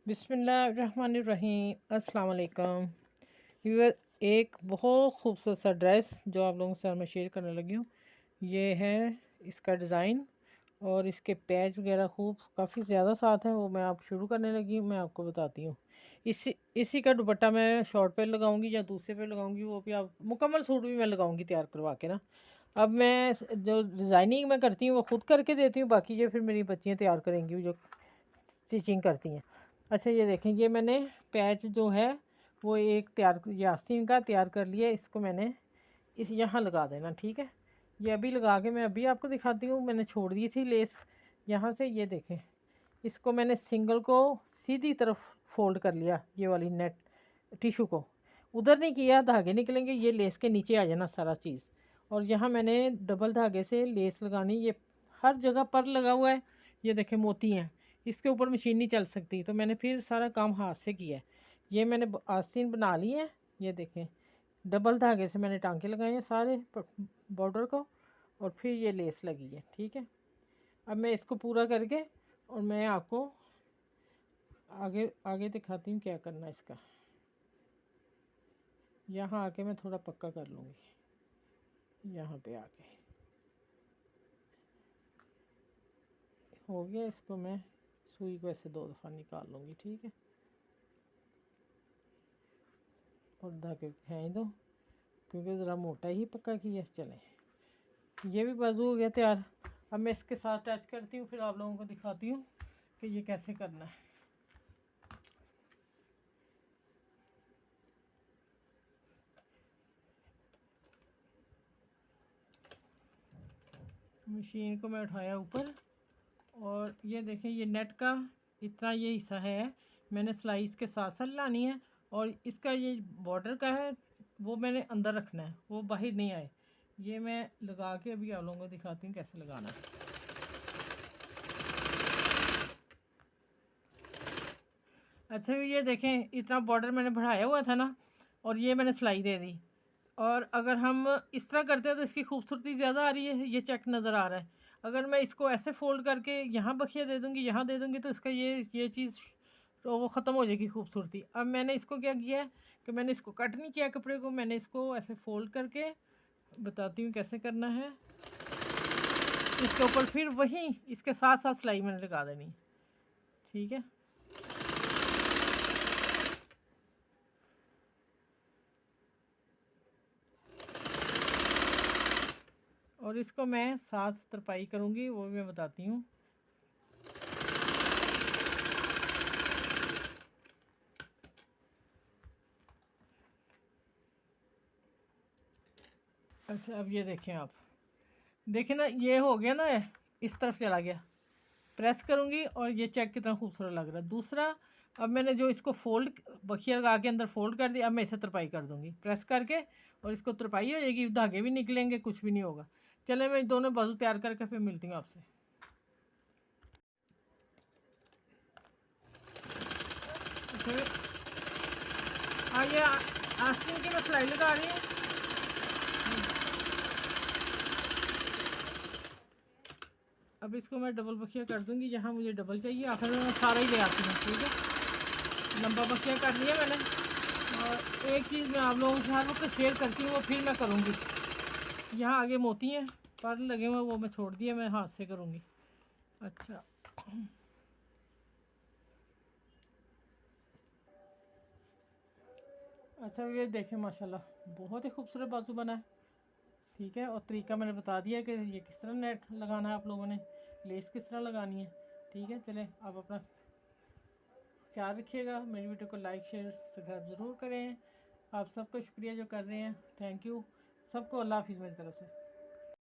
बिस्मिल्लाहिर्रहमानिर्रहीम अस्सलाम वालेकुम। व्यूअर, एक बहुत खूबसूरत सा ड्रेस जो आप लोगों के साथ मैं शेयर करने लगी हूँ। ये है इसका डिज़ाइन और इसके पैच वगैरह खूब काफ़ी ज़्यादा साथ हैं। वो मैं आप शुरू करने लगी हूँ, मैं आपको बताती हूँ। इसी का दुपट्टा मैं शॉर्ट पे लगाऊंगी या दूसरे पे लगाऊंगी, वो भी आप मुकम्मल सूट भी मैं लगाऊंगी तैयार करवा के ना। अब मैं जो डिज़ाइनिंग मैं करती हूँ वो खुद करके देती हूँ, बाकी ये फिर मेरी बच्चियाँ तैयार करेंगी जो स्टिचिंग करती हैं। अच्छा, ये देखें, ये मैंने पैच जो है वो एक तैयार, ये आस्तीन का तैयार कर लिया। इसको मैंने इस यहाँ लगा देना, ठीक है। ये अभी लगा के मैं अभी आपको दिखाती हूँ। मैंने छोड़ दी थी लेस यहाँ से, ये देखें। इसको मैंने सिंगल को सीधी तरफ फोल्ड कर लिया, ये वाली नेट टिशू को उधर नहीं किया, धागे निकलेंगे, ये लेस के नीचे आ जाना सारा चीज़। और यहाँ मैंने डबल धागे से लेस लगानी, ये हर जगह पर लगा हुआ है। ये देखें मोती हैं, इसके ऊपर मशीन नहीं चल सकती, तो मैंने फिर सारा काम हाथ से किया है। ये मैंने आस्तीन बना ली है। ये देखें, डबल धागे से मैंने टांके लगाए हैं सारे बॉर्डर को, और फिर ये लेस लगी है, ठीक है। अब मैं इसको पूरा करके और मैं आपको आगे आगे दिखाती हूँ क्या करना है इसका। यहाँ आके मैं थोड़ा पक्का कर लूँगी, यहाँ पे आके हो गया। इसको मैं सुई को ऐसे 2 दफ़ा निकाल लूँगी, ठीक है। और धागे को खींच दो, क्योंकि ज़रा मोटा ही पक्का किया। चलें, ये भी बाजू हो गया तैयार। अब मैं इसके साथ अटैच करती हूँ, फिर आप लोगों को दिखाती हूँ कि ये कैसे करना है। मशीन को मैं उठाया ऊपर, और ये देखें, ये नेट का इतना ये हिस्सा है, मैंने सिलाई इसके साथ साथ लानी है। और इसका ये बॉर्डर का है, वो मैंने अंदर रखना है, वो बाहर नहीं आए। ये मैं लगा के अभी आप लोगों को दिखाती हूँ कैसे लगाना है। अच्छा, ये देखें, इतना बॉर्डर मैंने बढ़ाया हुआ था ना, और ये मैंने सिलाई दे दी। और अगर हम इस तरह करते हैं तो इसकी खूबसूरती ज़्यादा आ रही है, ये चेक नज़र आ रहा है। अगर मैं इसको ऐसे फोल्ड करके यहाँ बखिया दे दूँगी, यहाँ दे दूँगी, तो इसका ये चीज़ तो वो ख़त्म हो जाएगी खूबसूरती। अब मैंने इसको क्या किया है कि मैंने इसको कट नहीं किया कपड़े को, मैंने इसको ऐसे फोल्ड करके बताती हूँ कैसे करना है। इसके ऊपर फिर वहीं इसके साथ साथ सिलाई मैंने लगा देनी, ठीक है। और इसको मैं 7 तरपाई करूँगी, वो भी मैं बताती हूँ। अच्छा, अब ये देखें, आप देखें ना, ये हो गया ना, इस तरफ चला गया। प्रेस करूँगी और ये चेक कितना खूबसूरत लग रहा है। दूसरा, अब मैंने जो इसको फोल्ड बखिया लगा के अंदर फोल्ड कर दिया, अब मैं इसे तरपाई कर दूँगी प्रेस करके, और इसको तरपाई हो जाएगी, धागे भी निकलेंगे, कुछ भी नहीं होगा। चले, मैं दोनों बाजू तैयार करके फिर मिलती हूँ आपसे। फिर आगे आस्तीन की मैं सिलाई लगा रही हूँ। अब इसको मैं डबल बखिया कर दूँगी, जहाँ मुझे डबल चाहिए आखिर में मैं सारा ही ले आती हूँ, ठीक है। लंबा बखिया कर लिया मैंने। और एक चीज़ मैं आप लोगों के साथ वक्त शेयर करती हूँ, वो फिर मैं करूँगी। यहाँ आगे मोती हैं, पर लगे हुए, वो मैं छोड़ दिया, मैं हाथ से करूँगी। अच्छा, अच्छा, ये देखें, माशाल्लाह बहुत ही खूबसूरत बाजू बना है, ठीक है। और तरीका मैंने बता दिया कि ये किस तरह नेट लगाना है, आप लोगों ने लेस किस तरह लगानी है, ठीक है। चलें, आप अपना ख्याल रखिएगा, मेरी वीडियो को लाइक शेयर सब्सक्राइब ज़रूर करें। आप सबका शुक्रिया जो कर रहे हैं, थैंक यू सबको। अल्लाह हाफिज़ मेरी तरफ से।